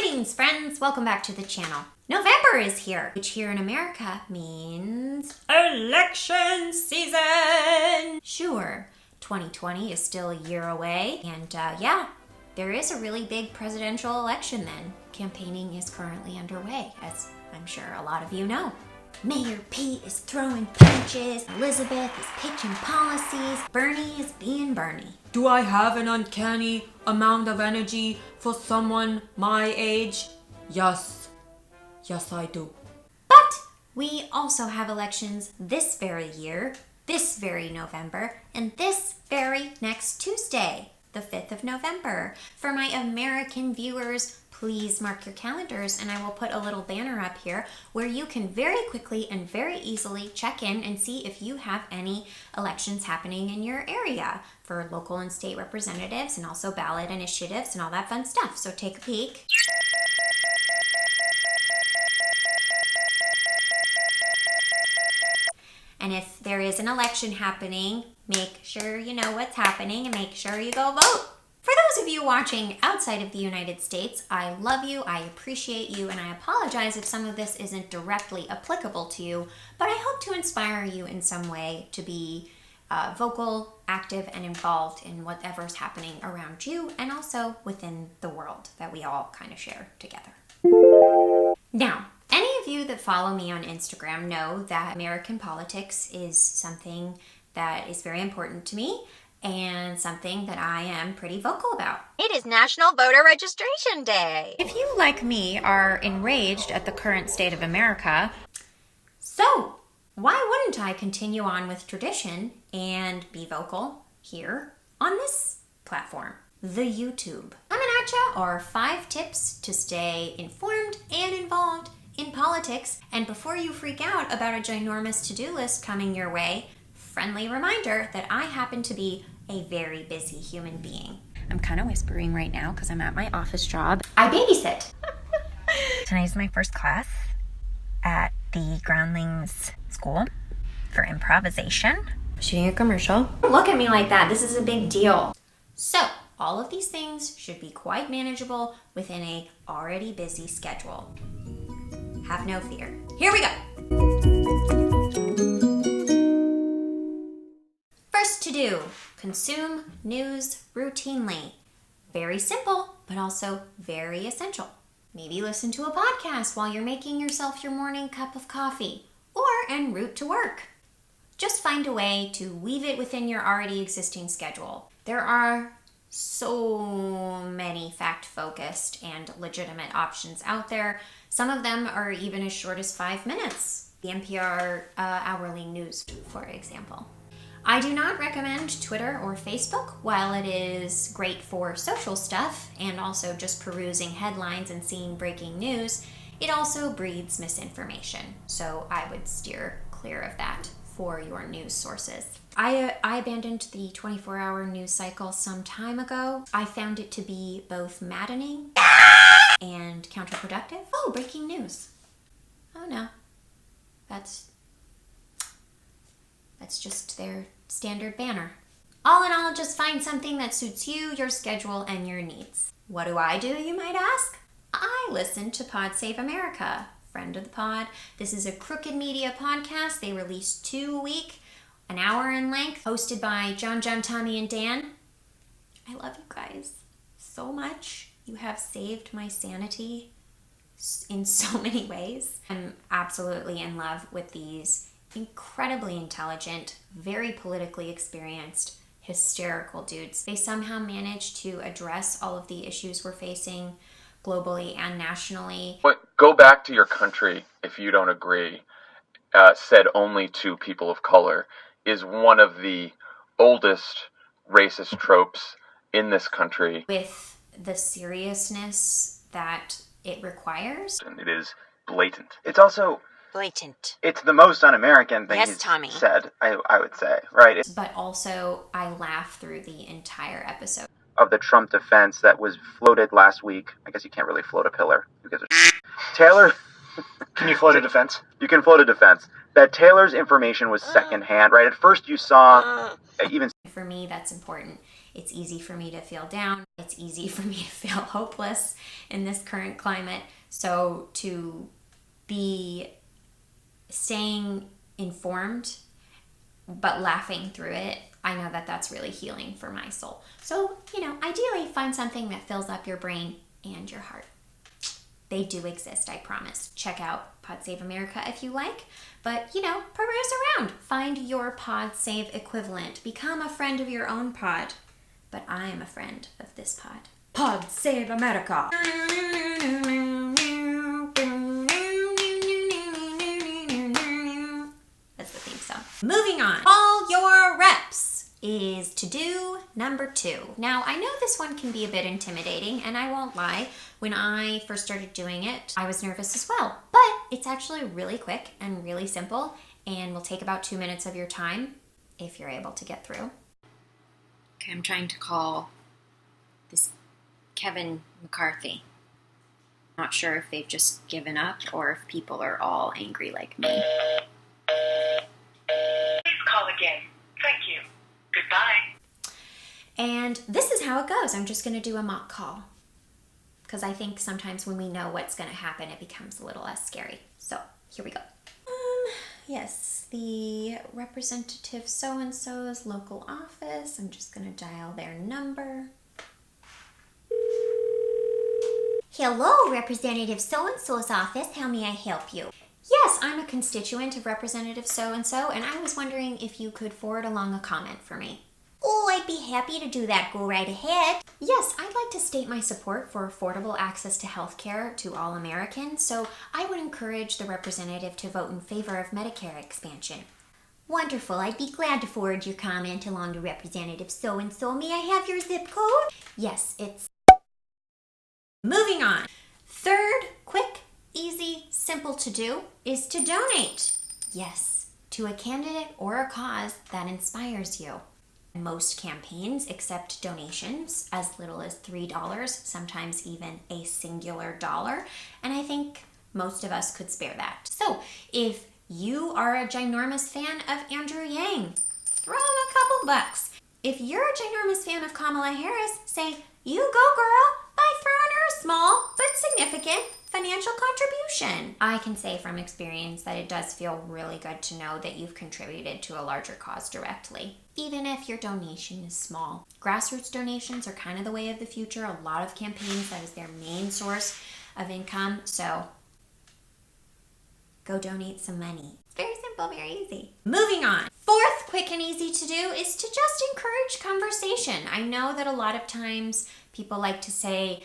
Greetings, friends! Welcome back to the channel. November is here, which here in America means election season! Sure, 2020 is still a year away, and yeah, there is a really big presidential election then. Campaigning is currently underway, as I'm sure a lot of you know. Mayor Pete is throwing punches, Elizabeth is pitching policies, Bernie is being Bernie. Do I have an uncanny amount of energy for someone my age? Yes. Yes, I do. But we also have elections this very year, this very November, and this very next Tuesday, the 5th of November. For my American viewers, please mark your calendars, and I will put a little banner up here where you can very quickly and very easily check in and see if you have any elections happening in your area for local and state representatives and also ballot initiatives and all that fun stuff. So take a peek. And if there is an election happening, make sure you know what's happening and make sure you go vote. For those of you watching outside of the United States, I love you, I appreciate you, and I apologize if some of this isn't directly applicable to you, but I hope to inspire you in some way to be vocal, active, and involved in whatever's happening around you and also within the world that we all kind of share together. Now, any of you that follow me on Instagram know that American politics is something that is very important to me and something that I am pretty vocal about. It is National Voter Registration Day. If you, like me, are enraged at the current state of America, so why wouldn't I continue on with tradition and be vocal here on this platform, the YouTube? Coming at ya are 5 tips to stay informed and involved in politics. And before you freak out about a ginormous to-do list coming your way, friendly reminder that I happen to be a very busy human being. I'm kind of whispering right now because I'm at my office job. I babysit. Tonight's my first class at the Groundlings School for improvisation. Shooting a commercial. Don't look at me like that. This is a big deal. So, all of these things should be quite manageable within a already busy schedule. Have no fear. Here we go. First to do, consume news routinely. Very simple, but also very essential. Maybe listen to a podcast while you're making yourself your morning cup of coffee or en route to work. Just find a way to weave it within your already existing schedule. There are so many fact-focused and legitimate options out there. Some of them are even as short as 5 minutes. The NPR hourly news, for example. I do not recommend Twitter or Facebook. While it is great for social stuff and also just perusing headlines and seeing breaking news, it also breeds misinformation. So I would steer clear of that for your news sources. I abandoned the 24-hour news cycle some time ago. I found it to be both maddening and counterproductive. Oh, breaking news. Oh no, that's just their standard banner. All in all, just find something that suits you, your schedule, and your needs. What do, you might ask? I listen to Pod Save America, friend of the pod. This is a Crooked Media podcast. They release 2 a week, an hour in length, hosted by John, Tommy, and Dan. I love you guys so much. You have saved my sanity in so many ways. I'm absolutely in love with these incredibly intelligent, very politically experienced, hysterical dudes. They somehow manage to address all of the issues we're facing globally and nationally. Go back to your country if you don't agree, said only to people of color, is one of the oldest racist tropes in this country. With the seriousness that it requires. And it is blatant. It's also Blatant. It's the most un-American thing he's Tommy. said, I would say, right? But also, I laugh through the entire episode. Of the Trump defense that was floated last week. I guess you can't really float a pillar. Because Taylor... Can you float a defense? You can float a defense. That Taylor's information was secondhand, right? At first you saw... even For me, that's important. It's easy for me to feel down. It's easy for me to feel hopeless in this current climate. So to be staying informed but laughing through it, I know that that's really healing for my soul. So, ideally find something that fills up your brain and your heart. They do exist, I promise. Check out Pod Save America if you like, but peruse around. Find your Pod Save equivalent. Become a friend of your own pod. But I am a friend of this pod. Pod Save America. That's the theme song. Moving on. All your reps is to-do number 2. Now, I know this one can be a bit intimidating, and I won't lie. When I first started doing it, I was nervous as well. But it's actually really quick and really simple, and will take about 2 minutes of your time if you're able to get through. Okay, I'm trying to call this Kevin McCarthy. Not sure if they've just given up or if people are all angry like me. Please call again. Thank you. Goodbye. And this is how it goes. I'm just going to do a mock call, because I think sometimes when we know what's going to happen, it becomes a little less scary. So here we go. Yes, the representative so-and-so's local office. I'm just going to dial their number. Hello, Representative so-and-so's office. How may I help you? Yes, I'm a constituent of Representative so-and-so, and I was wondering if you could forward along a comment for me. Oh, I'd be happy to do that. Go right ahead. Yes, I'd like to state my support for affordable access to health care to all Americans, so I would encourage the representative to vote in favor of Medicare expansion. Wonderful. I'd be glad to forward your comment along to Representative so-and-so. May I have your zip code? Yes, it's... Moving on. Third, quick, easy, simple to do is to donate. Yes, to a candidate or a cause that inspires you. Most campaigns accept donations as little as $3, sometimes even a singular dollar, and I think most of us could spare that. So if you are a ginormous fan of Andrew Yang, throw him a couple bucks. If you're a ginormous fan of Kamala Harris, say, you go girl, by throwing her a small but significant financial contribution. I can say from experience that it does feel really good to know that you've contributed to a larger cause directly, even if your donation is small. Grassroots donations are kind of the way of the future. A lot of campaigns, that is their main source of income, so go donate some money. It's very simple, very easy. Moving on. Fourth, quick and easy to do is to just encourage conversation. I know that a lot of times people like to say,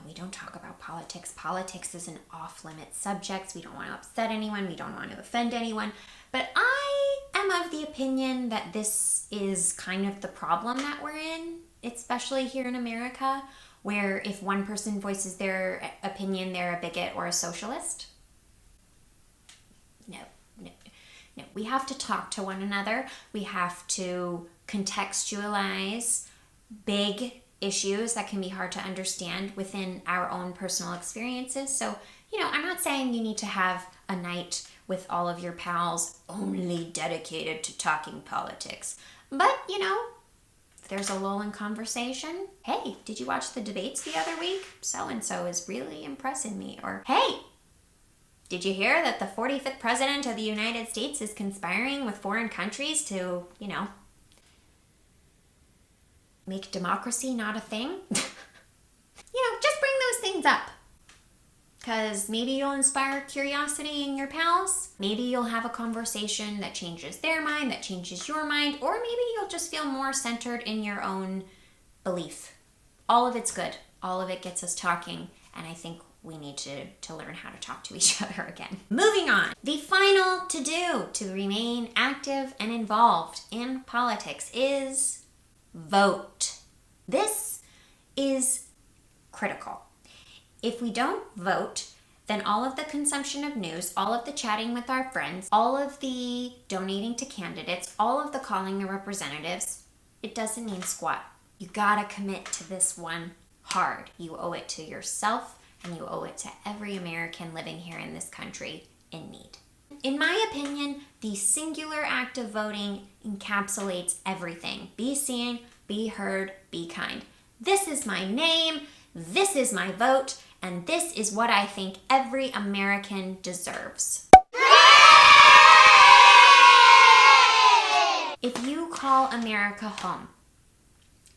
we don't talk about politics. Politics is an off-limit subject. We don't want to upset anyone. We don't want to offend anyone. But I am of the opinion that this is kind of the problem that we're in, especially here in America, where if one person voices their opinion, they're a bigot or a socialist. No. We have to talk to one another. We have to contextualize big issues that can be hard to understand within our own personal experiences. So, I'm not saying you need to have a night with all of your pals only dedicated to talking politics. But, if there's a lull in conversation, hey, did you watch the debates the other week? So-and-so is really impressing me. Or, hey, did you hear that the 45th president of the United States is conspiring with foreign countries to, make democracy not a thing? Just bring those things up. Because maybe you'll inspire curiosity in your pals. Maybe you'll have a conversation that changes their mind, that changes your mind, or maybe you'll just feel more centered in your own belief. All of it's good. All of it gets us talking, and I think we need to learn how to talk to each other again. Moving on. The final to-do to remain active and involved in politics is vote. This is critical. If we don't vote, then all of the consumption of news, all of the chatting with our friends, all of the donating to candidates, all of the calling the representatives, it doesn't mean squat. You gotta commit to this one hard. You owe it to yourself, and you owe it to every American living here in this country in need. In my opinion, the singular act of voting encapsulates everything. Be seen, be heard, be kind. This is my name, this is my vote, and this is what I think every American deserves. If you call America home,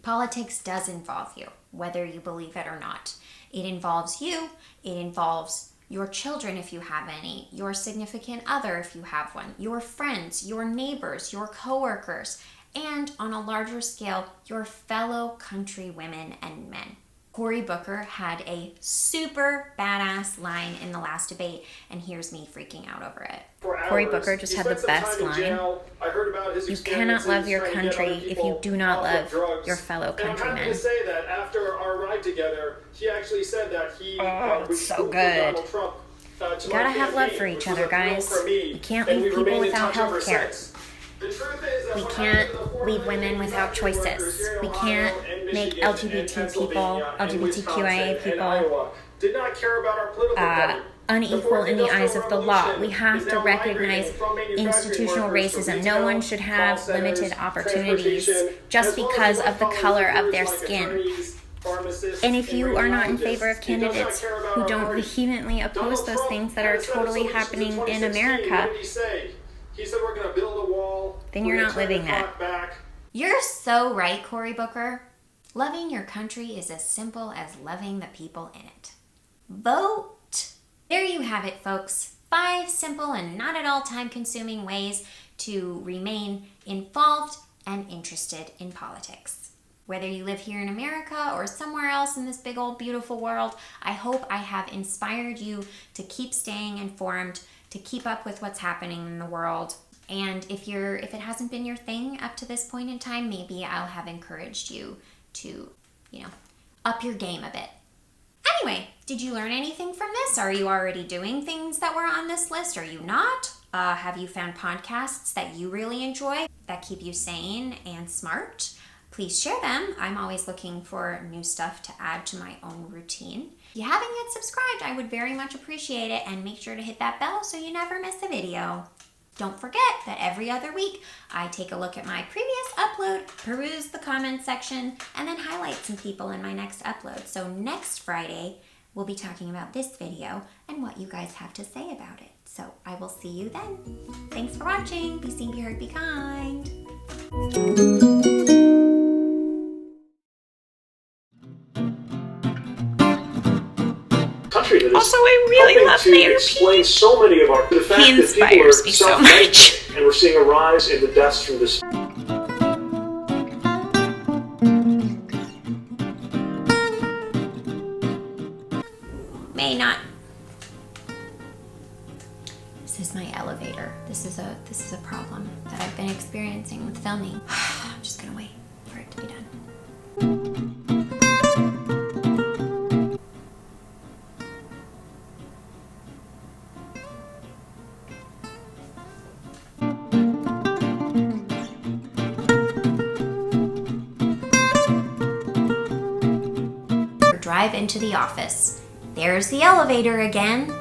politics does involve you, whether you believe it or not. It involves you, it involves your children if you have any, your significant other if you have one, your friends, your neighbors, your coworkers, and on a larger scale, your fellow countrywomen and men. Cory Booker had a super badass line in the last debate, and here's me freaking out over it. Cory Booker just had the best line. You cannot love your country if you do not love your fellow countrymen. I'm happy to say that after our ride together, he actually said that he it's so good. You gotta have love for each other, guys. You can't leave people without health care. We can't leave women without choices. We can't make LGBTQIA people unequal in the eyes of the law. We have to recognize institutional racism. No one should have limited opportunities just because of the color of their skin. And if you are not in favor of candidates who don't vehemently oppose those things that are totally happening in America, he said we're going to build a wall. Then you're not living that. You're so right, Cory Booker. Loving your country is as simple as loving the people in it. Vote! There you have it, folks. 5 simple and not at all time-consuming ways to remain involved and interested in politics. Whether you live here in America or somewhere else in this big old beautiful world, I hope I have inspired you to keep staying informed, to keep up with what's happening in the world. And if it hasn't been your thing up to this point in time, maybe I'll have encouraged you to, up your game a bit. Anyway, did you learn anything from this? Are you already doing things that were on this list? Are you not? Have you found podcasts that you really enjoy that keep you sane and smart? Please share them. I'm always looking for new stuff to add to my own routine. If you haven't yet subscribed, I would very much appreciate it, and make sure to hit that bell so you never miss a video. Don't forget that every other week, I take a look at my previous upload, peruse the comments section, and then highlight some people in my next upload. So next Friday, we'll be talking about this video and what you guys have to say about it. So I will see you then. Thanks for watching. Be seen, be heard, be kind. Also, I really love Mayor Pete. So many of our, the fact He inspires me so much. And we're seeing a rise in the deaths from this. May not. This is my elevator. This is a problem that I've been experiencing with filming. I'm just gonna wait for it to be done. Drive into the office. There's the elevator again.